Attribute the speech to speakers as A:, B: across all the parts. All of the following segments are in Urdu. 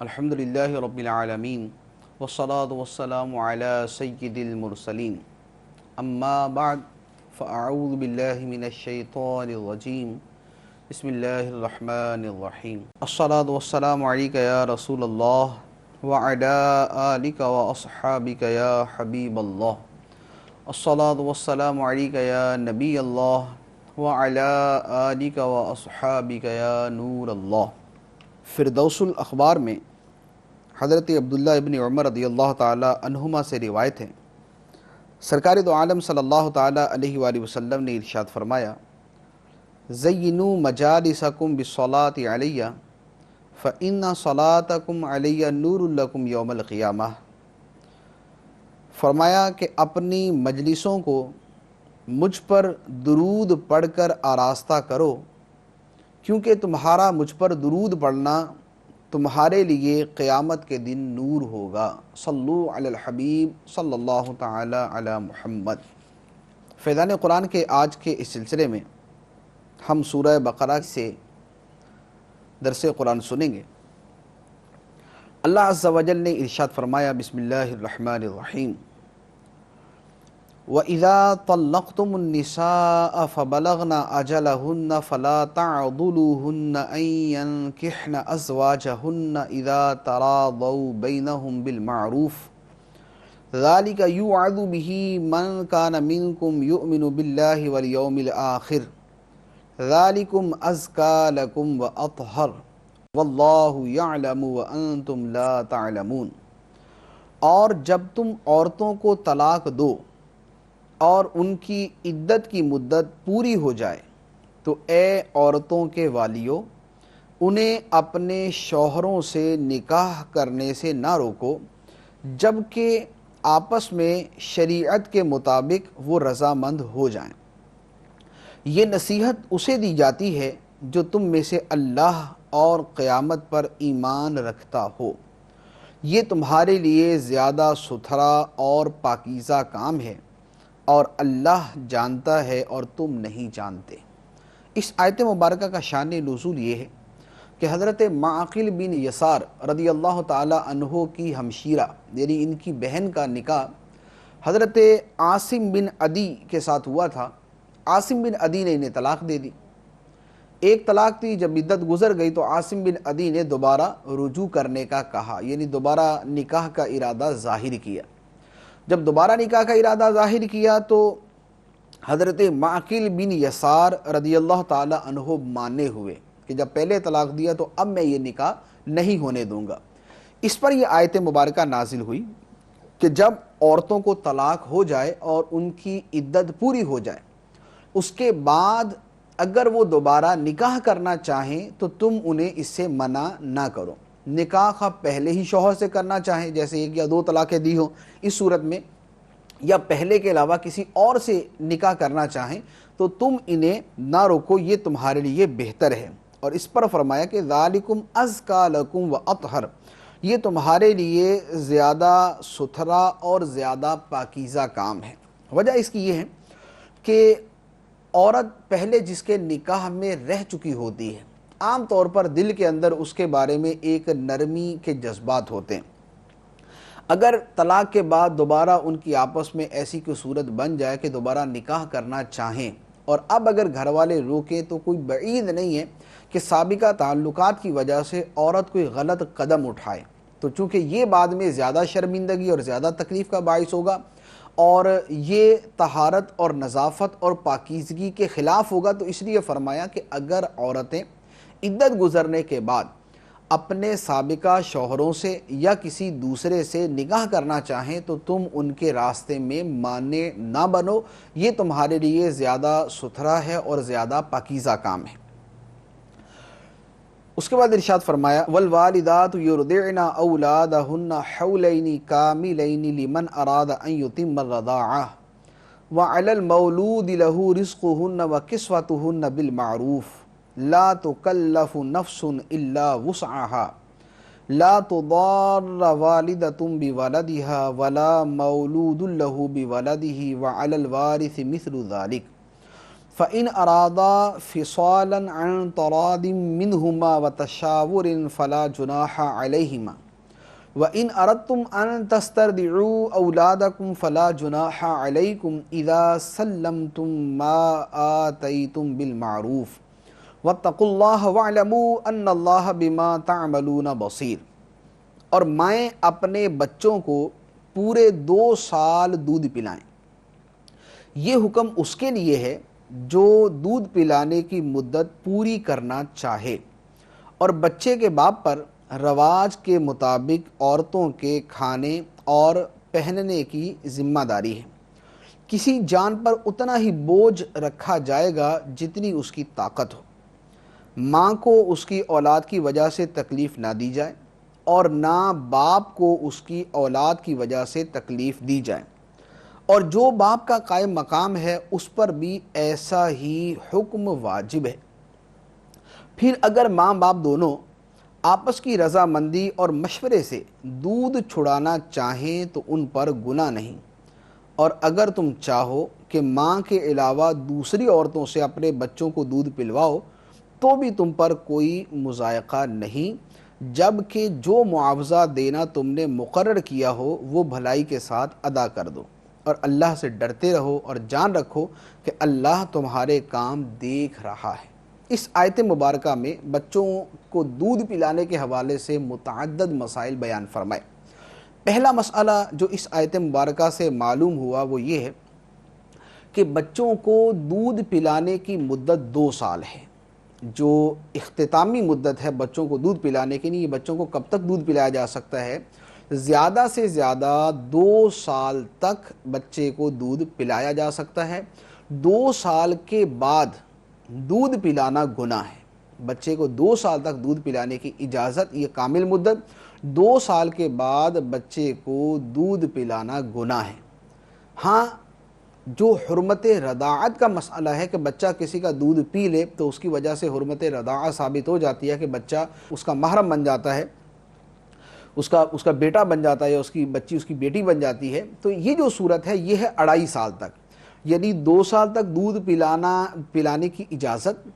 A: الحمد للہ رب العالمین والصلاة والسلام علی سید المرسلین اما بعد فاعوذ باللہ من الشیطان الرجیم بسم اللہ الرحمن الرحیم الصلاة والسلام علیک یا رسول اللہ وعلی آلک واصحابک یا حبیب اللہ الصلاة والسلام علیک یا نبی اللہ وعلی آلک واصحابک یا نور اللہ۔ فردوس الاخبار میں حضرت عبداللہ ابن عمر رضی اللہ تعالی عنہما سے روایت ہے، سرکار دو عالم صلی اللہ تعالی علیہ وآلہ وسلم نے ارشاد فرمایا، زینوا مجالسکم بالصلاۃ علی فإن صلاتکم علی نور لکم یوم القیامہ۔ فرمایا کہ اپنی مجلسوں کو مجھ پر درود پڑھ کر آراستہ کرو، کیونکہ تمہارا مجھ پر درود پڑھنا تمہارے لیے قیامت کے دن نور ہوگا۔ صلو علی الحبیب صلی اللہ تعالی علی محمد۔ فیضان قرآن کے آج کے اس سلسلے میں ہم سورہ بقرہ سے درس قرآن سنیں گے۔ اللہ عز و جل نے ارشاد فرمایا، بسم اللہ الرحمن الرحیم، وَإِذَا طَلَّقْتُمُ النِّسَاءَ فَبَلَغْنَ أَجَلَهُنَّ فَلَا تَعْضُلُوهُنَّ أَن يَنكِحْنَ أَزْوَاجَهُنَّ إِذَا تَرَاضَوْا بَيْنَهُم بِالْمَعْرُوفِ ذَلِكَ يُوعَظُ بِهِ مَن كَانَ مِنكُمْ يُؤْمِنُ بِاللَّهِ وَالْيَوْمِ الْآخِرِ ذَلِكُمْ أَزْكَىٰ لَكُمْ وَأَطْهَرُ وَاللَّهُ يَعْلَمُ وَأَنْتُمْ لَا تَعْلَمُونَ۔ اور جب تم عورتوں کو طلاق دو اور ان کی عدت کی مدت پوری ہو جائے تو اے عورتوں کے والیو، انہیں اپنے شوہروں سے نکاح کرنے سے نہ روکو جبکہ آپس میں شریعت کے مطابق وہ رضامند ہو جائیں۔ یہ نصیحت اسے دی جاتی ہے جو تم میں سے اللہ اور قیامت پر ایمان رکھتا ہو۔ یہ تمہارے لیے زیادہ ستھرا اور پاکیزہ کام ہے اور اللہ جانتا ہے اور تم نہیں جانتے۔ اس آیت مبارکہ کا شان نزول یہ ہے کہ حضرت معقل بن یسار رضی اللہ تعالی عنہ کی ہمشیرہ یعنی ان کی بہن کا نکاح حضرت عاصم بن عدی کے ساتھ ہوا تھا۔ عاصم بن عدی نے انہیں طلاق دے دی۔ ایک طلاق تھی، جب عدت گزر گئی تو عاصم بن عدی نے دوبارہ رجوع کرنے کا کہا، یعنی دوبارہ نکاح کا ارادہ ظاہر کیا۔ جب دوبارہ نکاح کا ارادہ ظاہر کیا تو حضرت معقل بن یسار رضی اللہ تعالی عنہ مانے ہوئے کہ جب پہلے طلاق دیا تو اب میں یہ نکاح نہیں ہونے دوں گا۔ اس پر یہ آیت مبارکہ نازل ہوئی کہ جب عورتوں کو طلاق ہو جائے اور ان کی عدت پوری ہو جائے، اس کے بعد اگر وہ دوبارہ نکاح کرنا چاہیں تو تم انہیں اس سے منع نہ کرو۔ نکاح پہلے ہی شوہر سے کرنا چاہیں، جیسے ایک یا دو طلاقیں دی ہوں اس صورت میں، یا پہلے کے علاوہ کسی اور سے نکاح کرنا چاہیں تو تم انہیں نہ روکو، یہ تمہارے لیے بہتر ہے۔ اور اس پر فرمایا کہ ذالکم ازکیٰ لکم واطہر، یہ تمہارے لیے زیادہ ستھرا اور زیادہ پاکیزہ کام ہے۔ وجہ اس کی یہ ہے کہ عورت پہلے جس کے نکاح میں رہ چکی ہوتی ہے، عام طور پر دل کے اندر اس کے بارے میں ایک نرمی کے جذبات ہوتے ہیں۔ اگر طلاق کے بعد دوبارہ ان کی آپس میں ایسی کوئی صورت بن جائے کہ دوبارہ نکاح کرنا چاہیں اور اب اگر گھر والے روکیں تو کوئی بعید نہیں ہے کہ سابقہ تعلقات کی وجہ سے عورت کوئی غلط قدم اٹھائے، تو چونکہ یہ بعد میں زیادہ شرمندگی اور زیادہ تکلیف کا باعث ہوگا اور یہ طہارت اور نظافت اور پاکیزگی کے خلاف ہوگا، تو اس لیے فرمایا کہ اگر عورتیں عدت گزرنے کے بعد اپنے سابقہ شوہروں سے یا کسی دوسرے سے نکاح کرنا چاہیں تو تم ان کے راستے میں مانع نہ بنو، یہ تمہارے لیے زیادہ ستھرا ہے اور زیادہ پاکیزہ کام ہے۔ اس کے بعد ارشاد فرمایا، والوالدات یرضعن اولادہن حولین کاملین لمن اراد ان یتم الرضاعہ وعلی المولود لہ رزقہن وکسوتہن بالمعروف لا تکلف نفس الا وسعها لا تضار والدۃ بولدها ولا مولود له بولده وعلی الوارث مثل ذلك فَإِنْ أَرَادَا فِصَالًا عَنْ تَرَادٍ مِّنْهُمَا وَتَشَاوُرٍ فَلَا جُنَاحَ عَلَيْهِمَا وَإِنْ أَرَدْتُمْ أَنْ تَسْتَرْضِعُوا أَوْلَادَكُمْ فَلَا جُنَاحَ عَلَيْكُمْ إِذَا سَلَّمْتُمْ مَا آتَيْتُمْ بِالْمَعْرُوفِ وَاتَّقُوا اللَّهَ وَاعْلَمُوا أَنَّ اللَّهَ بِمَا تَعْمَلُونَ بَصِيرٌ۔ اور مائیں اپنے بچوں کو پورے 2 سال دودھ پلائیں۔ یہ حکم اس کے لیے ہے جو دودھ پلانے کی مدت پوری کرنا چاہے، اور بچے کے باپ پر رواج کے مطابق عورتوں کے کھانے اور پہننے کی ذمہ داری ہے۔ کسی جان پر اتنا ہی بوجھ رکھا جائے گا جتنی اس کی طاقت ہو۔ ماں کو اس کی اولاد کی وجہ سے تکلیف نہ دی جائے، اور نہ باپ کو اس کی اولاد کی وجہ سے تکلیف دی جائے، اور جو باپ کا قائم مقام ہے اس پر بھی ایسا ہی حکم واجب ہے۔ پھر اگر ماں باپ دونوں آپس کی رضامندی اور مشورے سے دودھ چھڑانا چاہیں تو ان پر گناہ نہیں، اور اگر تم چاہو کہ ماں کے علاوہ دوسری عورتوں سے اپنے بچوں کو دودھ پلواؤ تو بھی تم پر کوئی مضائقہ نہیں، جبکہ جو معاوضہ دینا تم نے مقرر کیا ہو وہ بھلائی کے ساتھ ادا کر دو، اور اللہ سے ڈرتے رہو اور جان رکھو کہ اللہ تمہارے کام دیکھ رہا ہے۔ اس آیت مبارکہ میں بچوں کو دودھ پلانے کے حوالے سے متعدد مسائل بیان فرمائے۔ پہلا مسئلہ جو اس آیت مبارکہ سے معلوم ہوا وہ یہ ہے کہ بچوں کو دودھ پلانے کی مدت 2 سال ہے۔ جو اختتامی مدت ہے بچوں کو دودھ پلانے کے لیے، بچوں کو کب تک دودھ پلایا جا سکتا ہے؟ زیادہ سے زیادہ 2 سال تک بچے کو دودھ پلایا جا سکتا ہے۔ 2 سال کے بعد دودھ پلانا گناہ ہے۔ بچے کو 2 سال تک دودھ پلانے کی اجازت، یہ کامل مدت۔ 2 سال کے بعد بچے کو دودھ پلانا گناہ ہے۔ ہاں، جو حرمت رضاعت کا مسئلہ ہے کہ بچہ کسی کا دودھ پی لے تو اس کی وجہ سے حرمت رضاعت ثابت ہو جاتی ہے کہ بچہ اس کا محرم بن جاتا ہے، اس کا بیٹا بن جاتا ہے، یا اس کی بچی اس کی بیٹی بن جاتی ہے، تو یہ جو صورت ہے یہ ہے 2.5 سال تک، یعنی 2 سال تک دودھ پلانے کی اجازت،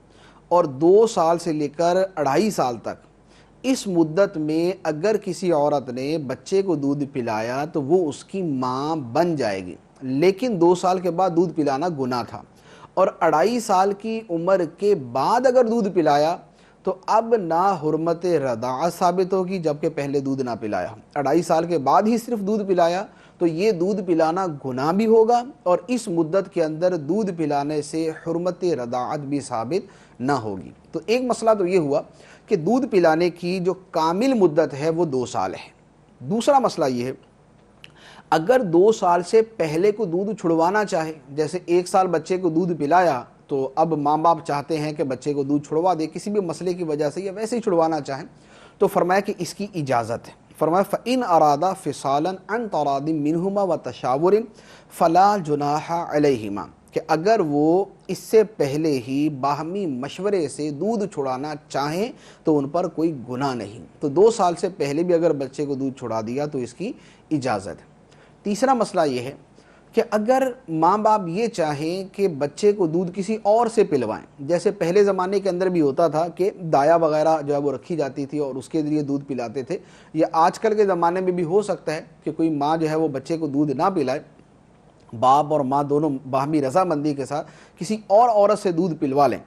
A: اور 2 سال سے لے کر 2.5 سال تک اس مدت میں اگر کسی عورت نے بچے کو دودھ پلایا تو وہ اس کی ماں بن جائے گی، لیکن 2 سال کے بعد دودھ پلانا گناہ تھا، اور 2.5 سال کی عمر کے بعد اگر دودھ پلایا تو اب نہ حرمت رضاعت ثابت ہوگی جبکہ پہلے دودھ نہ پلایا۔ 2.5 سال کے بعد ہی صرف دودھ پلایا تو یہ دودھ پلانا گناہ بھی ہوگا، اور اس مدت کے اندر دودھ پلانے سے حرمت رضاعت بھی ثابت نہ ہوگی۔ تو ایک مسئلہ تو یہ ہوا کہ دودھ پلانے کی جو کامل مدت ہے وہ 2 سال ہے۔ دوسرا مسئلہ یہ ہے اگر 2 سال سے پہلے کو دودھ چھڑوانا چاہے، جیسے 1 سال بچے کو دودھ پلایا تو اب ماں باپ چاہتے ہیں کہ بچے کو دودھ چھڑوا دے کسی بھی مسئلے کی وجہ سے، یا ویسے ہی چھڑوانا چاہیں، تو فرمایا کہ اس کی اجازت ہے۔ فرمایا فَإِنْ أَرَادَا فِصَالًا عَنْ تَرَادٍ مِّنْهُمَا وَتَشَاوُرٍ فَلَا جُنَاحَ عَلَيْهِمَا، کہ اگر وہ اس سے پہلے ہی باہمی مشورے سے دودھ چھڑانا چاہیں تو ان پر کوئی گناہ نہیں۔ تو 2 سال سے پہلے بھی اگر بچے کو دودھ چھڑا دیا تو اس کی اجازت ہے۔ تیسرا مسئلہ یہ ہے کہ اگر ماں باپ یہ چاہیں کہ بچے کو دودھ کسی اور سے پلوائیں، جیسے پہلے زمانے کے اندر بھی ہوتا تھا کہ دایا وغیرہ جو ہے وہ رکھی جاتی تھی اور اس کے ذریعے دودھ پلاتے تھے، یا آج کل کے زمانے میں بھی ہو سکتا ہے کہ کوئی ماں جو ہے وہ بچے کو دودھ نہ پلائے، باپ اور ماں دونوں باہمی رضامندی کے ساتھ کسی اور عورت سے دودھ پلوا لیں،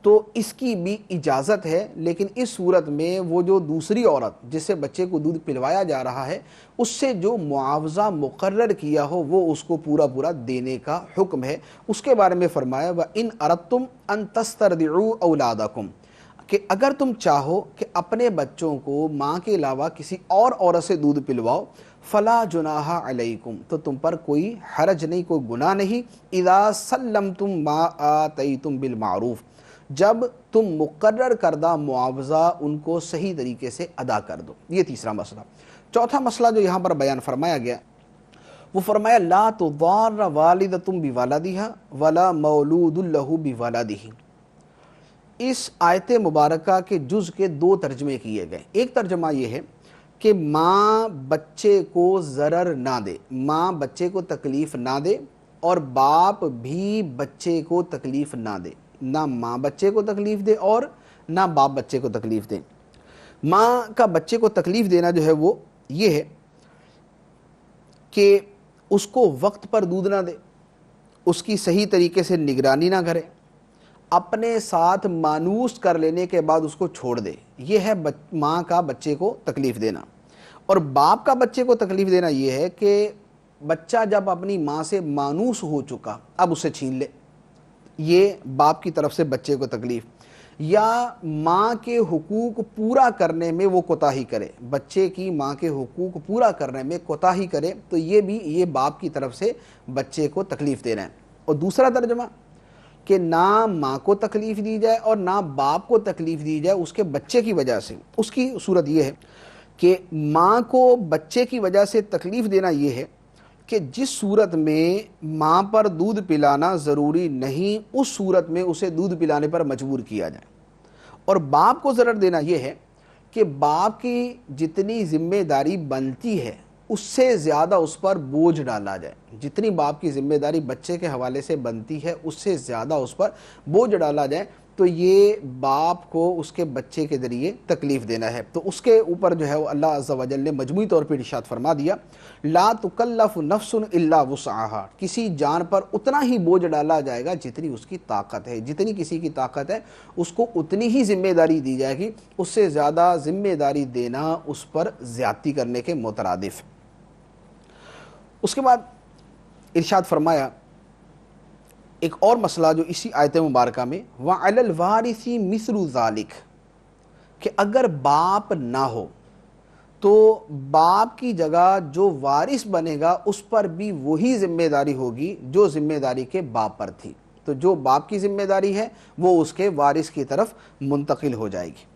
A: تو اس کی بھی اجازت ہے، لیکن اس صورت میں وہ جو دوسری عورت جس سے بچے کو دودھ پلوایا جا رہا ہے اس سے جو معاوضہ مقرر کیا ہو وہ اس کو پورا دینے کا حکم ہے۔ اس کے بارے میں فرمایا وَإِنْ أَرَدْتُمْ أَن تَسْتَرْضِعُوا أَوْلَادَكُمْ، کہ اگر تم چاہو کہ اپنے بچوں کو ماں کے علاوہ کسی اور عورت سے دودھ پلواؤ فلا جناح علیکم، تو تم پر کوئی حرج نہیں، کوئی گناہ نہیں، اذا سلمتم ما آتیتم بالمعروف، جب تم مقرر کردہ معاوضہ ان کو صحیح طریقے سے ادا کر دو۔ یہ تیسرا مسئلہ۔ چوتھا مسئلہ جو یہاں پر بیان فرمایا گیا وہ فرمایا لا تضار والدۃ بولدها ولا مولود له بولدہ۔ اس آیت مبارکہ کے جز کے 2 ترجمے کیے گئے۔ ایک ترجمہ یہ ہے کہ ماں بچے کو ضرر نہ دے، ماں بچے کو تکلیف نہ دے، اور باپ بھی بچے کو تکلیف نہ دے، نہ ماں بچے کو تکلیف دے اور نہ باپ بچے کو تکلیف دے۔ ماں کا بچے کو تکلیف دینا جو ہے وہ یہ ہے کہ اس کو وقت پر دودھ نہ دے، اس کی صحیح طریقے سے نگرانی نہ کرے، اپنے ساتھ مانوس کر لینے کے بعد اس کو چھوڑ دے، یہ ہے ماں کا بچے کو تکلیف دینا۔ اور باپ کا بچے کو تکلیف دینا یہ ہے کہ بچہ جب اپنی ماں سے مانوس ہو چکا اب اسے چھین لے، یہ باپ کی طرف سے بچے کو تکلیف، یا ماں کے حقوق پورا کرنے میں وہ کوتاہی کرے، بچے کی ماں کے حقوق پورا کرنے میں کوتاہی کرے، تو یہ باپ کی طرف سے بچے کو تکلیف دے رہے ہیں۔ اور دوسرا ترجمہ کہ نہ ماں کو تکلیف دی جائے اور نہ باپ کو تکلیف دی جائے اس کے بچے کی وجہ سے۔ اس کی صورت یہ ہے کہ ماں کو بچے کی وجہ سے تکلیف دینا یہ ہے کہ جس صورت میں ماں پر دودھ پلانا ضروری نہیں، اس صورت میں اسے دودھ پلانے پر مجبور کیا جائے۔ اور باپ کو ضرر دینا یہ ہے کہ باپ کی جتنی ذمہ داری بنتی ہے اس سے زیادہ اس پر بوجھ ڈالا جائے، جتنی باپ کی ذمہ داری بچے کے حوالے سے بنتی ہے اس سے زیادہ اس پر بوجھ ڈالا جائے، تو یہ باپ کو اس کے بچے کے ذریعے تکلیف دینا ہے۔ تو اس کے اوپر جو ہے وہ اللہ عز و جل نے مجموعی طور پر ارشاد فرما دیا، لا تکلف نفس الا وسعها، کسی جان پر اتنا ہی بوجھ ڈالا جائے گا جتنی اس کی طاقت ہے، جتنی کسی کی طاقت ہے اس کو اتنی ہی ذمہ داری دی جائے گی، اس سے زیادہ ذمہ داری دینا اس پر زیادتی کرنے کے مترادف۔ اس کے بعد ارشاد فرمایا ایک اور مسئلہ جو اسی آیت مبارکہ میں، وَعَلَى الْوَارِثِ مِثْلُ ذَلِكَ، کہ اگر باپ نہ ہو تو باپ کی جگہ جو وارث بنے گا اس پر بھی وہی ذمہ داری ہوگی جو ذمہ داری کے باپ پر تھی، تو جو باپ کی ذمہ داری ہے وہ اس کے وارث کی طرف منتقل ہو جائے گی۔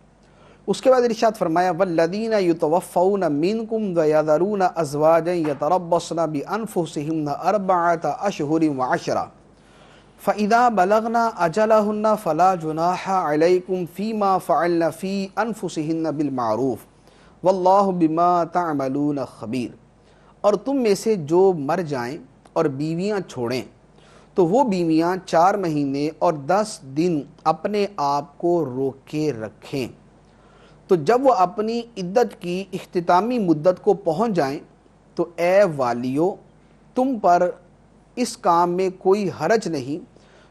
A: اس کے بعد ارشاد فرمایا وَالَّذِينَ يُتَوَفَّوْنَ مِنْكُمْ وَيَذَرُونَ أَزْوَاجًا يَتَرَبَّصْنَ بِأَنفُسِهِنَّ أَرْبَعَةَ أَشْهُرٍ وَعَشْرًا فَإِذَا بَلَغْنَ أَجَلَهُنَّ فَلَا جُنَاحَ عَلَيْكُمْ فِيمَا فَعَلْنَ فِي أَنفُسِهِنَّ بِالْمَعْرُوفِ وَاللَّهُ بِمَا تَعْمَلُونَ خَبِيرٌ، اور تم میں سے جو مر جائیں اور بیویاں چھوڑیں تو وہ بیویاں 4 مہینے اور 10 دن اپنے آپ کو روکے رکھیں، تو جب وہ اپنی عدت کی اختتامی مدت کو پہنچ جائیں تو اے والیو تم پر اس کام میں کوئی حرج نہیں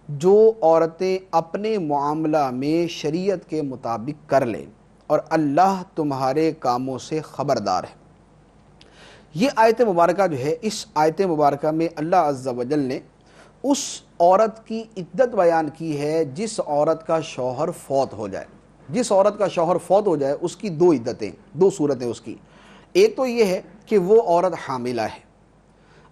A: جو عورتیں اپنے معاملہ میں شریعت کے مطابق کر لیں، اور اللہ تمہارے کاموں سے خبردار ہے۔ یہ آیت مبارکہ جو ہے، اس آیت مبارکہ میں اللہ عز و جل نے اس عورت کی عدت بیان کی ہے جس عورت کا شوہر فوت ہو جائے۔ جس عورت کا شوہر فوت ہو جائے اس کی 2 عدتیں، 2 صورتیں اس کی۔ ایک تو یہ ہے کہ وہ عورت حاملہ ہے،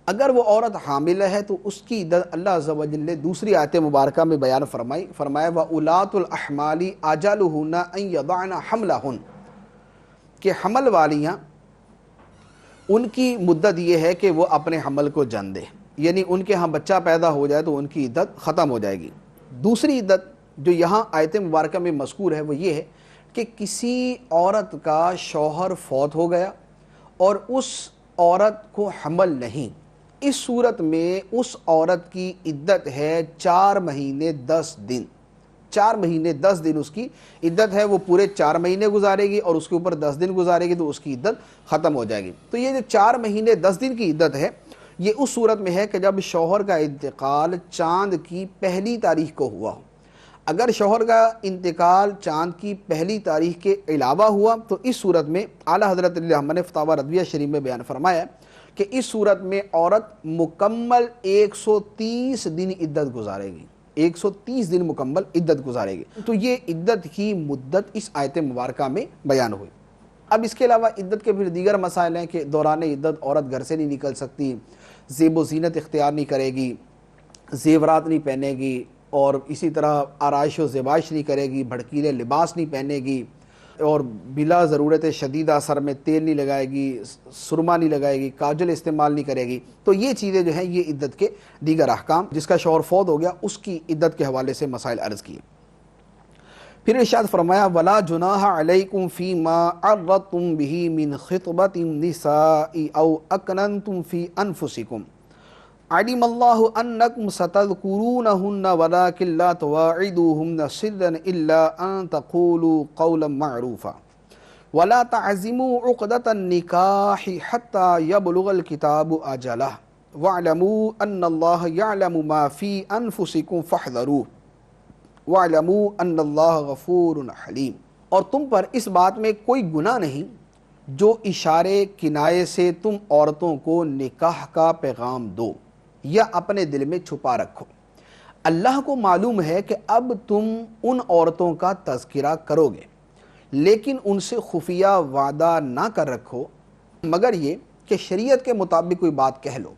A: اگر وہ عورت حاملہ ہے تو اس کی عدت اللہ عز و جل نے دوسری آیت مبارکہ میں بیان فرمایا وَأُولَاتُ الْأَحْمَالِ أَجَلُهُنَّ أَن يَضَعْنَ حَمْلَهُنَّ، کہ حمل والیاں ان کی مدت یہ ہے کہ وہ اپنے حمل کو جن دے، یعنی ان کے ہاں بچہ پیدا ہو جائے تو ان کی عدت ختم ہو جائے گی۔ دوسری عدت جو یہاں آیت مبارکہ میں مذکور ہے وہ یہ ہے کہ کسی عورت کا شوہر فوت ہو گیا اور اس عورت کو حمل نہیں، اس صورت میں اس عورت کی عدت ہے 4 مہینے 10 دن۔ 4 مہینے 10 دن اس کی عدت ہے، وہ پورے 4 مہینے گزارے گی اور اس کے اوپر 10 دن گزارے گی تو اس کی عدت ختم ہو جائے گی۔ تو یہ جو 4 مہینے 10 دن کی عدت ہے یہ اس صورت میں ہے کہ جب شوہر کا انتقال چاند کی پہلی تاریخ کو ہوا ہو۔ اگر شوہر کا انتقال چاند کی پہلی تاریخ کے علاوہ ہوا تو اس صورت میں اعلیٰ حضرت علامہ نے فتاوی رضویہ شریف میں بیان فرمایا کہ اس صورت میں عورت مکمل 130 دن عدت گزارے گی، 130 دن مکمل عدت گزارے گی۔ تو یہ عدت کی مدت اس آیت مبارکہ میں بیان ہوئی۔ اب اس کے علاوہ عدت کے پھر دیگر مسائل ہیں کہ دوران عدت عورت گھر سے نہیں نکل سکتی، زیب و زینت اختیار نہیں کرے گی، زیورات نہیں پہنے گی، اور اسی طرح آرائش و زیبائش نہیں کرے گی، بھڑکیلے لباس نہیں پہنے گی، اور بلا ضرورت شدیدہ سر میں تیل نہیں لگائے گی، سرما نہیں لگائے گی، کاجل استعمال نہیں کرے گی۔ تو یہ چیزیں جو ہیں یہ عدت کے دیگر احکام، جس کا شوہر فوت ہو گیا اس کی عدت کے حوالے سے مسائل عرض کیے۔ پھر ارشاد فرمایا وَلَا جُنَاحَ عَلَيْكُمْ فِي مَا عَرَّضْتُمْ بِهِ مِنْ خِطْبَةِ النِّسَاءِ أَوْ أَكْنَنْتُمْ فِي أَنفُسِكُمْ علم اللہ انکم ستذکرونہن ولکن لا تواعدوہن سرا الا ان تقولوا قولا معروفا ولا تعزموا عقدۃ النکاح حتی یبلغ الکتاب اجلہ واعلموا ان اللہ یعلم ما فی انفسکم فاحذروہ واعلموا ان اللہ غفور حلیم۔ اور تم پر اس بات میں کوئی گناہ نہیں جو اشارے کنائے سے تم عورتوں کو نکاح کا پیغام دو یا اپنے دل میں چھپا رکھو۔ اللہ کو معلوم ہے کہ اب تم ان عورتوں کا تذکرہ کرو گے، لیکن ان سے خفیہ وعدہ نہ کر رکھو مگر یہ کہ شریعت کے مطابق کوئی بات کہہ لو،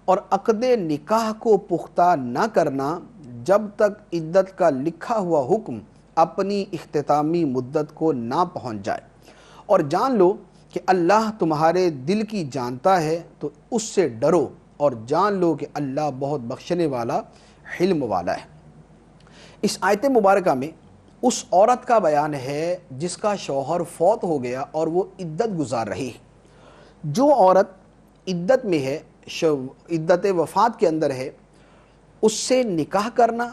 A: اور عقد نکاح کو پختہ نہ کرنا جب تک عدت کا لکھا ہوا حکم اپنی اختتامی مدت کو نہ پہنچ جائے، اور جان لو کہ اللہ تمہارے دل کی جانتا ہے تو اس سے ڈرو، اور جان لو کہ اللہ بہت بخشنے والا حلم والا ہے۔ اس آیت مبارکہ میں اس عورت کا بیان ہے جس کا شوہر فوت ہو گیا اور وہ عدت گزار رہی ہے۔ جو عورت عدت میں ہے، عدت وفات کے اندر ہے، اس سے نکاح کرنا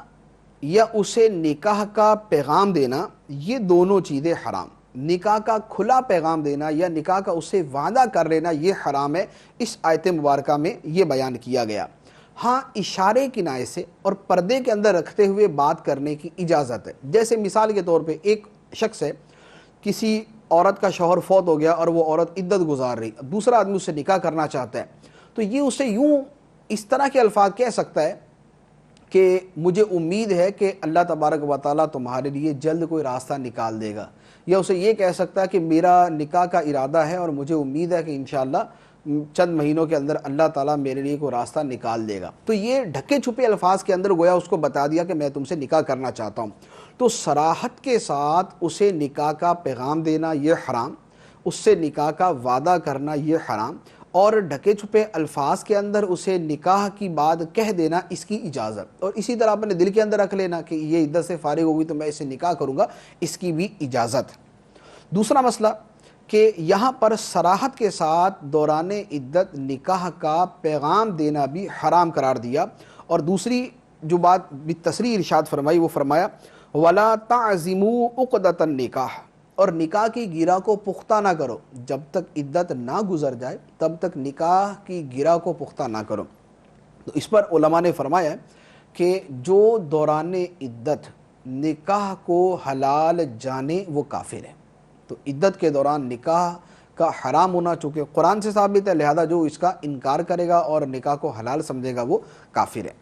A: یا اسے نکاح کا پیغام دینا، یہ دونوں چیزیں حرام۔ نکاح کا کھلا پیغام دینا یا نکاح کا اسے وعدہ کر لینا یہ حرام ہے، اس آیت مبارکہ میں یہ بیان کیا گیا۔ ہاں اشارے کنائے سے اور پردے کے اندر رکھتے ہوئے بات کرنے کی اجازت ہے۔ جیسے مثال کے طور پہ ایک شخص ہے، کسی عورت کا شوہر فوت ہو گیا اور وہ عورت عدت گزار رہی، دوسرا آدمی اس سے نکاح کرنا چاہتا ہے، تو یہ اسے یوں اس طرح کے الفاظ کہہ سکتا ہے کہ مجھے امید ہے کہ اللہ تبارک و تعالیٰ تمہارے لیے جلد کوئی راستہ نکال دے گا، یا اسے یہ کہہ سکتا ہے کہ میرا نکاح کا ارادہ ہے اور مجھے امید ہے کہ انشاءاللہ چند مہینوں کے اندر اللہ تعالیٰ میرے لیے کوئی راستہ نکال دے گا۔ تو یہ ڈھکے چھپے الفاظ کے اندر گویا اس کو بتا دیا کہ میں تم سے نکاح کرنا چاہتا ہوں۔ تو صراحت کے ساتھ اسے نکاح کا پیغام دینا یہ حرام، اس سے نکاح کا وعدہ کرنا یہ حرام، اور ڈھکے چھپے الفاظ کے اندر اسے نکاح کی بات کہہ دینا اس کی اجازت، اور اسی طرح اپنے دل کے اندر رکھ لینا کہ یہ عدت سے فارغ ہوگی تو میں اسے نکاح کروں گا، اس کی بھی اجازت۔ دوسرا مسئلہ کہ یہاں پر صراحت کے ساتھ دوران عدت نکاح کا پیغام دینا بھی حرام قرار دیا، اور دوسری جو بات بالتصریح ارشاد فرمائی وہ فرمایا وَلَا تَعْزِمُوا عُقْدَةَ النِّکَاحِ، اور نکاح کی گرہ کو پختہ نہ کرو، جب تک عدت نہ گزر جائے تب تک نکاح کی گرہ کو پختہ نہ کرو۔ تو اس پر علماء نے فرمایا کہ جو دوران عدت نکاح کو حلال جانے وہ کافر ہے۔ تو عدت کے دوران نکاح کا حرام ہونا چونکہ قرآن سے ثابت ہے، لہذا جو اس کا انکار کرے گا اور نکاح کو حلال سمجھے گا وہ کافر ہے۔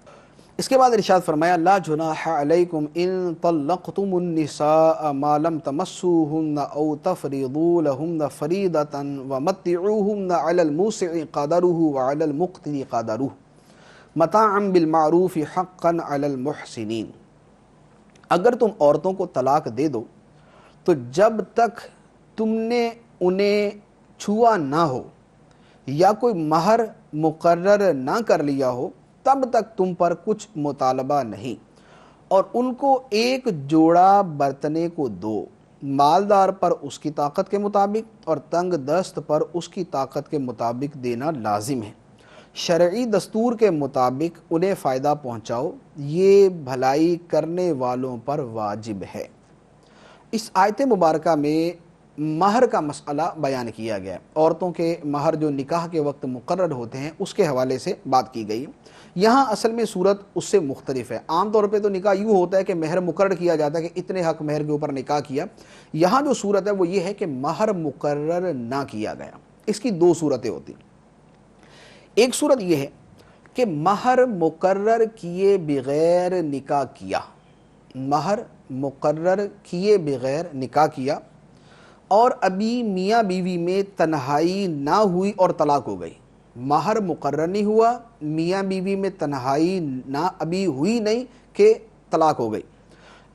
A: اس کے بعد ارشاد فرمایا لا جناح علیکم ان طلقتم النساء ما لم تمسوهن او تفرضوا لهن فریضة ومتعوهن على الموسع قدره وعلى المقتر قدره متاعا بالمعروف حقا على المحسنین۔ اگر تم عورتوں کو طلاق دے دو تو جب تک تم نے انہیں چھوا نہ ہو یا کوئی مہر مقرر نہ کر لیا ہو تب تک تم پر کچھ مطالبہ نہیں، اور ان کو ایک جوڑا برتنے کو دو، مالدار پر اس کی طاقت کے مطابق اور تنگ دست پر اس کی طاقت کے مطابق دینا لازم ہے۔ شرعی دستور کے مطابق انہیں فائدہ پہنچاؤ، یہ بھلائی کرنے والوں پر واجب ہے۔ اس آیت مبارکہ میں مہر کا مسئلہ بیان کیا گیا ہے، عورتوں کے مہر جو نکاح کے وقت مقرر ہوتے ہیں اس کے حوالے سے بات کی گئی۔ یہاں اصل میں صورت اس سے مختلف ہے۔ عام طور پہ تو نکاح یوں ہوتا ہے کہ مہر مقرر کیا جاتا ہے کہ اتنے حق مہر کے اوپر نکاح کیا، یہاں جو صورت ہے وہ یہ ہے کہ مہر مقرر نہ کیا گیا۔ اس کی دو صورتیں ہوتی ہیں۔ ایک صورت یہ ہے کہ مہر مقرر کیے بغیر نکاح کیا، مہر مقرر کیے بغیر نکاح کیا اور ابھی میاں بیوی میں تنہائی نہ ہوئی اور طلاق ہو گئی، مہر مقرر نہیں ہوا، میاں بیوی میں تنہائی نہ ابھی ہوئی نہیں کہ طلاق ہو گئی،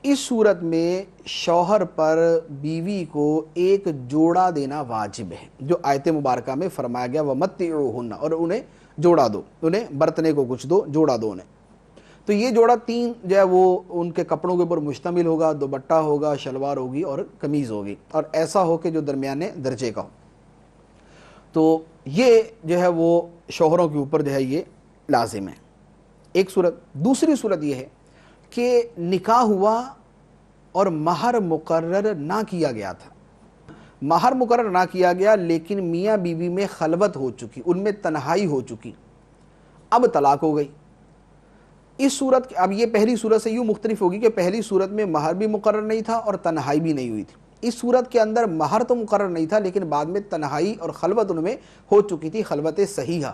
A: اس صورت میں شوہر پر بیوی کو ایک جوڑا دینا واجب ہے، جو آیت مبارکہ میں فرمایا گیا وَمَتِّعُوهُنَّ، اور انہیں جوڑا دو، انہیں برتنے کو کچھ دو، جوڑا دو انہیں۔ تو یہ جوڑا تین جو ہے وہ ان کے کپڑوں کے اوپر مشتمل ہوگا، دوپٹہ ہوگا، شلوار ہوگی اور قمیض ہوگی، اور ایسا ہو کہ جو درمیانے درجے کا ہو۔ تو یہ جو ہے وہ شوہروں کے اوپر جو ہے یہ لازم ہے، ایک صورت۔ دوسری صورت یہ ہے کہ نکاح ہوا اور مہر مقرر نہ کیا گیا تھا، مہر مقرر نہ کیا گیا لیکن میاں بیوی میں خلوت ہو چکی، ان میں تنہائی ہو چکی، اب طلاق ہو گئی۔ اس صورت اب یہ پہلی صورت سے یوں مختلف ہوگی کہ پہلی صورت میں مہر بھی مقرر نہیں تھا اور تنہائی بھی نہیں ہوئی تھی، اس صورت کے اندر مہر تو مقرر نہیں تھا لیکن بعد میں تنہائی اور خلوت ان میں ہو چکی تھی، خلوت صحیحہ۔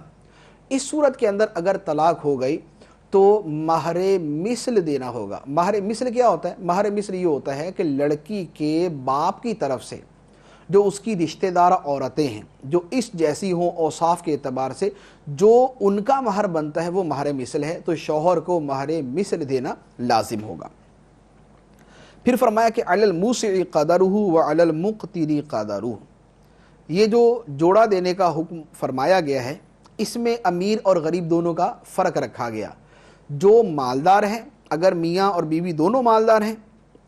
A: اس صورت کے اندر اگر طلاق ہو گئی تو مہر مثل دینا ہوگا۔ مہر مثل کیا ہوتا ہے؟ مہر مثل یہ ہوتا ہے کہ لڑکی کے باپ کی طرف سے جو اس کی رشتہ دار عورتیں ہیں جو اس جیسی ہوں اوصاف کے اعتبار سے، جو ان کا مہر بنتا ہے وہ مہر مثل ہے، تو شوہر کو مہر مثل دینا لازم ہوگا۔ پھر فرمایا کہ علی الموسع قدرہ وعلی المقتر قدرہ، یہ جو جوڑا دینے کا حکم فرمایا گیا ہے اس میں امیر اور غریب دونوں کا فرق رکھا گیا۔ جو مالدار ہیں، اگر میاں اور بیوی دونوں مالدار ہیں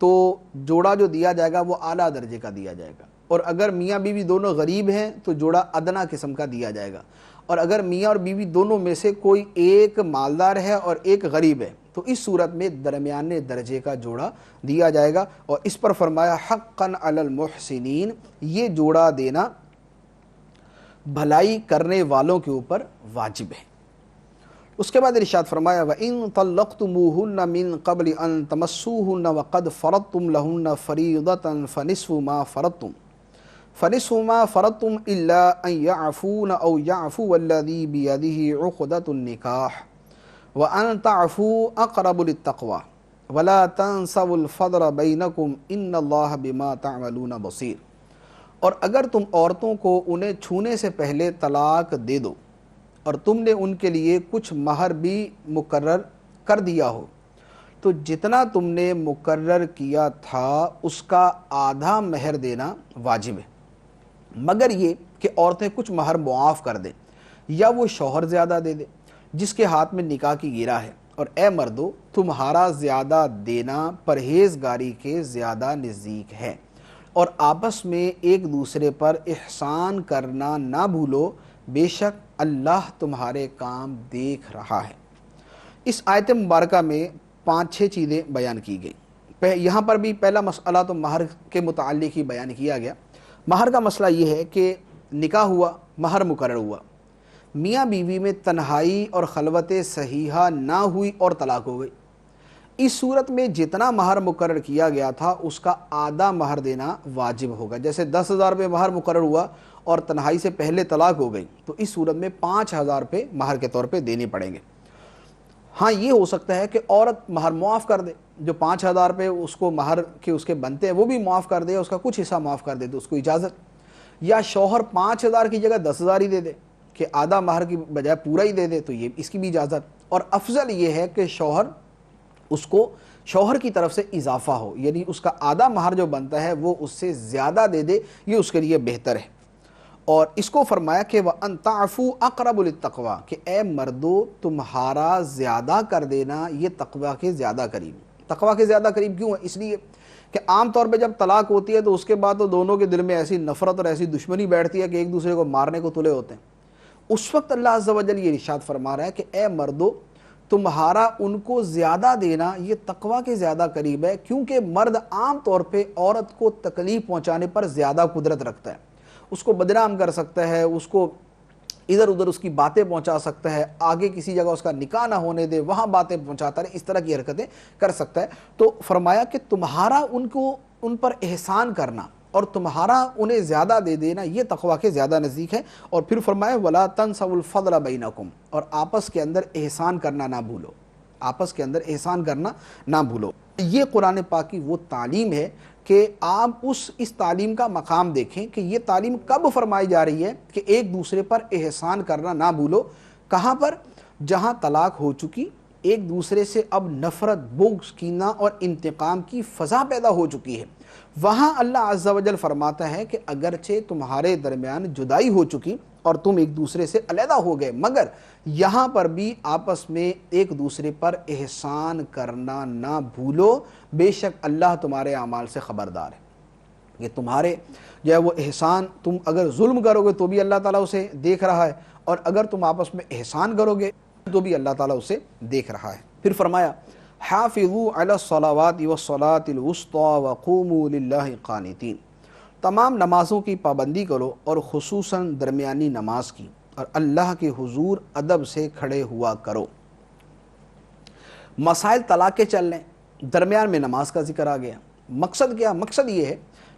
A: تو جوڑا جو دیا جائے گا وہ اعلیٰ درجے کا دیا جائے گا، اور اگر میاں بیوی دونوں غریب ہیں تو جوڑا ادنا قسم کا دیا جائے گا، اور اگر میاں اور بیوی دونوں میں سے کوئی ایک مالدار ہے اور ایک غریب ہے تو اس صورت میں درمیانے درجے کا جوڑا دیا جائے گا۔ اور اس پر فرمایا حقا علی المحسنین، یہ جوڑا دینا بھلائی کرنے والوں کے اوپر واجب ہے۔ اس کے بعد ارشاد فرمایا وَإِن طَلَّقْتُمُوهُنَّ مِن قَبْلِ أَن تَمَسُّوهُنَّ وَقَدْ فَرَضْتُمْ لَهُنَّ فَرِيضَةً فَنِصْفُ مَا فَرَضْتُمْ إِلَّا أَن يَعْفُونَ أَوْ يَعْفُوَ الَّذِي بِيَدِهِ عُقْدَةُ النِّكَاحِ وَأَن تَعْفُوا أَقْرَبُ لِلتَّقْوَىٰ وَلَا تَنسَوُا الْفَضْلَ بَيْنَكُمْ إِنَّ اللَّهَ بِمَا تَعْمَلُونَ بَصِيرٌ۔ اور اگر تم عورتوں کو انہیں چھونے سے پہلے طلاق دے دو اور تم نے ان کے لیے کچھ مہر بھی مقرر کر دیا ہو تو جتنا تم نے مقرر کیا تھا اس کا آدھا مہر دینا واجب ہے، مگر یہ کہ عورتیں کچھ مہر معاف کر دیں یا وہ شوہر زیادہ دے دے جس کے ہاتھ میں نکاح کی گرہ ہے۔ اور اے مردو، تمہارا زیادہ دینا پرہیزگاری کے زیادہ نزدیک ہے، اور آپس میں ایک دوسرے پر احسان کرنا نہ بھولو، بے شک اللہ تمہارے کام دیکھ رہا ہے۔ اس آیت مبارکہ میں 5-6 چیزیں بیان کی گئیں۔ یہاں پر بھی پہلا مسئلہ تو مہر کے متعلق ہی بیان کیا گیا۔ مہر کا مسئلہ یہ ہے کہ نکاح ہوا، مہر مقرر ہوا، میاں بیوی میں تنہائی اور خلوت صحیحہ نہ ہوئی اور طلاق ہو گئی، اس صورت میں جتنا مہر مقرر کیا گیا تھا اس کا آدھا مہر دینا واجب ہوگا۔ جیسے 10,000 روپے مہر مقرر ہوا اور تنہائی سے پہلے طلاق ہو گئی تو اس صورت میں 5,000 روپے مہر کے طور پہ دینے پڑیں گے۔ ہاں یہ ہو سکتا ہے کہ عورت مہر معاف کر دے، جو 5,000 روپے اس کو مہر کے اس کے بنتے ہیں وہ بھی معاف کر دے، اس کا کچھ حصہ معاف کر دے تو اس کو اجازت، یا شوہر 5,000 کی جگہ 10,000 ہی دے دے کہ آدھا مہر کی بجائے پورا ہی دے دے تو یہ اس کی بھی اجازت۔ اور افضل یہ ہے کہ شوہر کی طرف سے اضافہ ہو، یعنی اس کا آدھا مہر جو بنتا ہے وہ اس سے زیادہ دے دے، یہ اس کے لیے بہتر ہے۔ اور اس کو فرمایا کہ وَأَن تَعْفُوا أَقْرَبُ لِلتَّقْوَىٰ، کہ اے مردو تمہارا زیادہ کر دینا یہ تقویٰ کے زیادہ قریب۔ تقویٰ کے زیادہ قریب کیوں ہے؟ اس لیے کہ عام طور پہ جب طلاق ہوتی ہے تو اس کے بعد تو دونوں کے دل میں ایسی نفرت اور ایسی دشمنی بیٹھتی ہے کہ ایک دوسرے کو مارنے کو تلے ہوتے ہیں۔ اس وقت اللہ عز و جل یہ ارشاد فرما رہا ہے کہ اے مردو تمہارا ان کو زیادہ دینا یہ تقویٰ کے زیادہ قریب ہے، کیونکہ مرد عام طور پہ عورت کو تکلیف پہنچانے پر زیادہ قدرت رکھتا ہے، اس کو بدنام کر سکتا ہے، اس کو ادھر ادھر اس کی باتیں پہنچا سکتا ہے، آگے کسی جگہ اس کا نکاح نہ ہونے دے وہاں باتیں پہنچاتا رہے، اس طرح کی حرکتیں کر سکتا ہے۔ تو فرمایا کہ تمہارا ان پر احسان کرنا اور تمہارا انہیں زیادہ دے دینا یہ تقویٰ کے زیادہ نزدیک ہے۔ اور پھر فرمایا وَلَا تَنْسَوُا الْفَضْلَ بَيْنَكُمْ، اور آپس کے اندر احسان کرنا نہ بھولو، آپس کے اندر احسان کرنا نہ بھولو۔ یہ قرآن پاک کی وہ تعلیم ہے کہ آپ اس تعلیم کا مقام دیکھیں کہ یہ تعلیم کب فرمائی جا رہی ہے کہ ایک دوسرے پر احسان کرنا نہ بھولو۔ کہاں پر؟ جہاں طلاق ہو چکی، ایک دوسرے سے اب نفرت، بغض، کینہ اور انتقام کی فضا پیدا ہو چکی ہے، وہاں اللہ عز و جل فرماتا ہے کہ اگرچہ تمہارے درمیان جدائی ہو چکی اور تم ایک دوسرے سے علیحدہ ہو گئے، مگر یہاں پر بھی آپس میں ایک دوسرے پر احسان کرنا نہ بھولو، بے شک اللہ تمہارے اعمال سے خبردار ہے۔ یہ تمہارے جو ہے وہ احسان، تم اگر ظلم کرو گے تو بھی اللہ تعالیٰ اسے دیکھ رہا ہے، اور اگر تم آپس میں احسان کرو گے تو بھی اللہ تعالیٰ اسے دیکھ رہا ہے۔ پھر فرمایا حافظوا علی الصلاوات والصلاۃ الوسطی وقوموا للہ قانتین، تمام نمازوں کی پابندی کرو اور خصوصاً درمیانی نماز کی، اور اللہ کے حضور ادب سے کھڑے ہوا کرو۔ مسائل طلاق کے چل رہے ہیں، درمیان میں نماز کا ذکر آ گیا۔ مقصد کیا؟ مقصد یہ ہے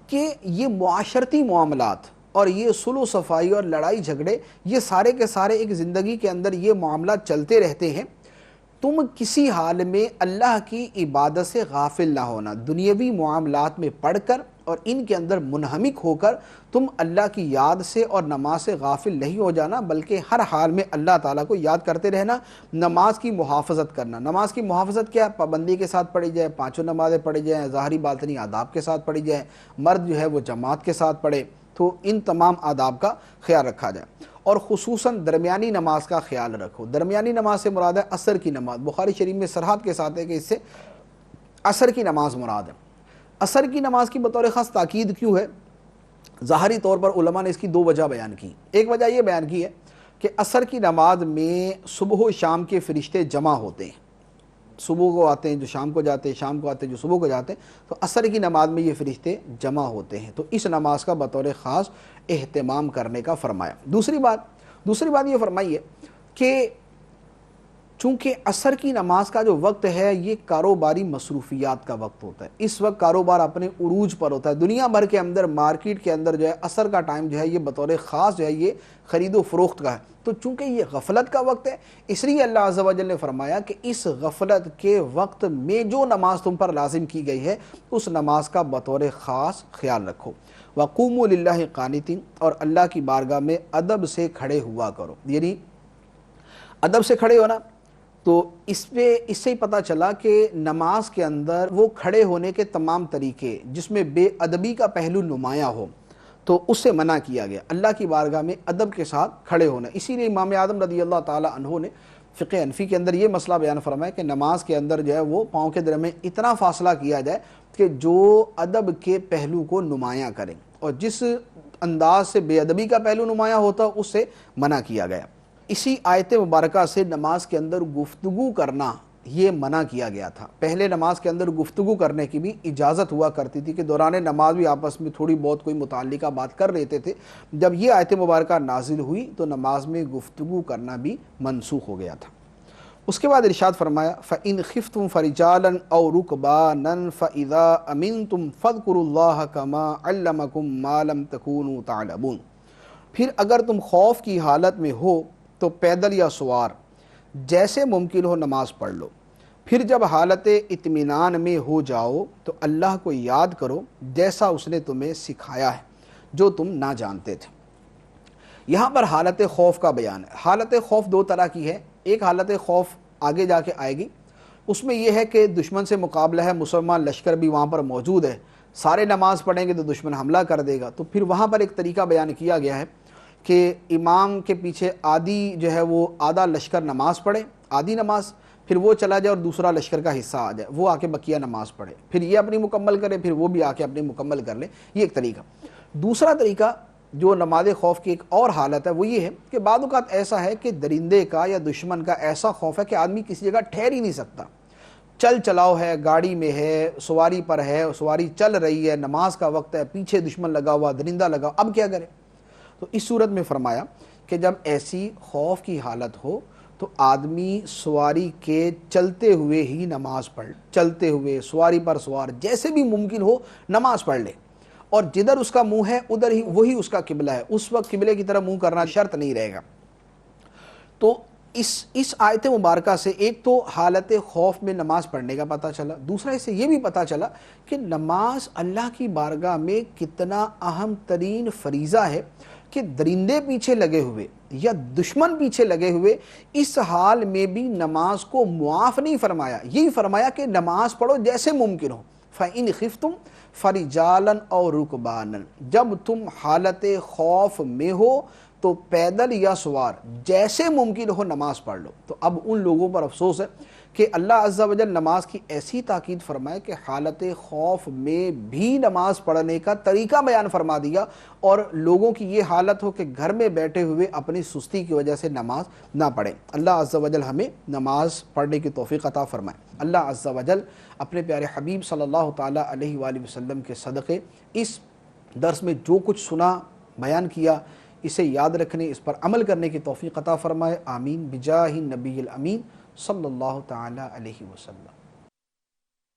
A: کہ یہ معاشرتی معاملات اور یہ صلح و صفائی اور لڑائی جھگڑے، یہ سارے کے سارے ایک زندگی کے اندر یہ معاملات چلتے رہتے ہیں۔ تم کسی حال میں اللہ کی عبادت سے غافل نہ ہونا، دنیاوی معاملات میں پڑھ کر اور ان کے اندر منہمک ہو کر تم اللہ کی یاد سے اور نماز سے غافل نہیں ہو جانا، بلکہ ہر حال میں اللہ تعالیٰ کو یاد کرتے رہنا، نماز کی محافظت کرنا۔ نماز کی محافظت کیا؟ پابندی کے ساتھ پڑھی جائے، پانچوں نمازیں پڑھی جائیں، ظاہری باطنی آداب کے ساتھ پڑھی جائیں، مرد جو ہے وہ جماعت کے ساتھ پڑھے، تو ان تمام آداب کا خیال رکھا جائے، اور خصوصاً درمیانی نماز کا خیال رکھو۔ درمیانی نماز سے مراد ہے عصر کی نماز، بخاری شریف میں صراحت کے ساتھ ہے کہ اس سے عصر کی نماز مراد ہے۔ عصر کی نماز کی بطور خاص تاکید کیوں ہے؟ ظاہری طور پر علماء نے اس کی دو وجہ بیان کی۔ ایک وجہ یہ بیان کی ہے کہ عصر کی نماز میں صبح و شام کے فرشتے جمع ہوتے ہیں، صبح کو آتے ہیں جو شام کو جاتے ہیں، شام کو آتے ہیں جو صبح کو جاتے ہیں، تو عصر کی نماز میں یہ فرشتے جمع ہوتے ہیں، تو اس نماز کا بطور خاص اہتمام کرنے کا فرمایا۔ دوسری بات یہ فرمائی ہے کہ چونکہ عصر کی نماز کا جو وقت ہے یہ کاروباری مصروفیات کا وقت ہوتا ہے، اس وقت کاروبار اپنے عروج پر ہوتا ہے، دنیا بھر کے اندر مارکیٹ کے اندر جو ہے عصر کا ٹائم جو ہے یہ بطور خاص جو ہے یہ خرید و فروخت کا ہے، تو چونکہ یہ غفلت کا وقت ہے، اس لیے اللہ عز و جل نے فرمایا کہ اس غفلت کے وقت میں جو نماز تم پر لازم کی گئی ہے اس نماز کا بطور خاص خیال رکھو۔ وقوموا للہ قانتین، اور اللہ کی بارگاہ میں ادب سے کھڑے ہوا کرو، یعنی ادب سے کھڑے ہونا، تو اس سے ہی پتہ چلا کہ نماز کے اندر وہ کھڑے ہونے کے تمام طریقے جس میں بے ادبی کا پہلو نمایاں ہو تو اس سے منع کیا گیا، اللہ کی بارگاہ میں ادب کے ساتھ کھڑے ہونا۔ اسی لیے امام اعظم رضی اللہ تعالی عنہ نے فقہ حنفی کے اندر یہ مسئلہ بیان فرمایا کہ نماز کے اندر جو ہے وہ پاؤں کے درمیان اتنا فاصلہ کیا جائے کہ جو ادب کے پہلو کو نمایاں کریں، اور جس انداز سے بے ادبی کا پہلو نمایاں ہوتا اس سے منع کیا گیا۔ اسی آیت مبارکہ سے نماز کے اندر گفتگو کرنا یہ منع کیا گیا تھا۔ پہلے نماز کے اندر گفتگو کرنے کی بھی اجازت ہوا کرتی تھی کہ دوران نماز بھی آپس میں تھوڑی بہت کوئی متعلقہ بات کر لیتے تھے، جب یہ آیت مبارکہ نازل ہوئی تو نماز میں گفتگو کرنا بھی منسوخ ہو گیا تھا۔ اس کے بعد ارشاد فرمایا فَإِنْ خِفْتُمْ فَرِجَالًا أَوْ رُكْبَانًا فَإِذَا أَمِنْتُمْ فَاذْكُرُوا اللَّهَ كَمَا عَلَّمَكُمْ مَا لَمْ تَكُونُوا تَعْلَمُونَ، پھر اگر تم خوف کی حالت میں ہو تو پیدل یا سوار جیسے ممکن ہو نماز پڑھ لو، پھر جب حالت اطمینان میں ہو جاؤ تو اللہ کو یاد کرو جیسا اس نے تمہیں سکھایا ہے جو تم نہ جانتے تھے۔ یہاں پر حالت خوف کا بیان ہے۔ حالت خوف دو طرح کی ہے، ایک حالت خوف آگے جا کے آئے گی، اس میں یہ ہے کہ دشمن سے مقابلہ ہے، مسلمان لشکر بھی وہاں پر موجود ہے، سارے نماز پڑھیں گے تو دشمن حملہ کر دے گا، تو پھر وہاں پر ایک طریقہ بیان کیا گیا ہے کہ امام کے پیچھے آدھی جو ہے وہ آدھا لشکر نماز پڑھے، آدھی نماز، پھر وہ چلا جائے اور دوسرا لشکر کا حصہ آ جائے، وہ آ کے بقیہ نماز پڑھے، پھر یہ اپنی مکمل کرے، پھر وہ بھی آ کے اپنی مکمل کر لے، یہ ایک طریقہ۔ دوسرا طریقہ جو نماز خوف کی ایک اور حالت ہے وہ یہ ہے کہ بعض اوقات ایسا ہے کہ درندے کا یا دشمن کا ایسا خوف ہے کہ آدمی کسی جگہ ٹھہر ہی نہیں سکتا، چل چلاؤ ہے، گاڑی میں ہے، سواری پر ہے، سواری چل رہی ہے، نماز کا وقت ہے، پیچھے دشمن لگا ہوا، درندہ لگا، اب کیا کرے؟ تو اس صورت میں فرمایا کہ جب ایسی خوف کی حالت ہو تو آدمی سواری کے چلتے ہوئے ہی نماز پڑھ، چلتے ہوئے سواری پر سوار جیسے بھی ممکن ہو نماز پڑھ لے، اور جدھر اس کا منہ ہے ادھر ہی وہی اس کا قبلہ ہے، اس وقت قبلے کی طرف منہ کرنا شرط نہیں رہے گا۔ تو اس آیت مبارکہ سے ایک تو حالت خوف میں نماز پڑھنے کا پتہ چلا، دوسرا اس سے یہ بھی پتہ چلا کہ نماز اللہ کی بارگاہ میں کتنا اہم ترین فریضہ ہے کہ درندے پیچھے لگے ہوئے یا دشمن پیچھے لگے ہوئے اس حال میں بھی نماز کو معاف نہیں فرمایا، یہی فرمایا کہ نماز پڑھو جیسے ممکن ہو۔ فَإِنْ خِفْتُمْ فَرِجَالًا أَوْ رُكْبَانًا، جب تم حالت خوف میں ہو تو پیدل یا سوار جیسے ممکن ہو نماز پڑھ لو۔ تو اب ان لوگوں پر افسوس ہے کہ اللہ عز و جل نماز کی ایسی تاکید فرمائے کہ حالت خوف میں بھی نماز پڑھنے کا طریقہ بیان فرما دیا، اور لوگوں کی یہ حالت ہو کہ گھر میں بیٹھے ہوئے اپنی سستی کی وجہ سے نماز نہ پڑھیں۔ اللہ عز و جل ہمیں نماز پڑھنے کی توفیق عطا فرمائے۔ اللہ عز و جل اپنے پیارے حبیب صلی اللہ تعالیٰ علیہ وآلہ وسلم کے صدقے اس درس میں جو کچھ سنا، بیان کیا، اسے یاد رکھنے، اس پر عمل کرنے کی توفیق عطا فرمائے۔ آمین بجاہ النبی الامین صلی اللہ تعالیٰ علیہ وسلم۔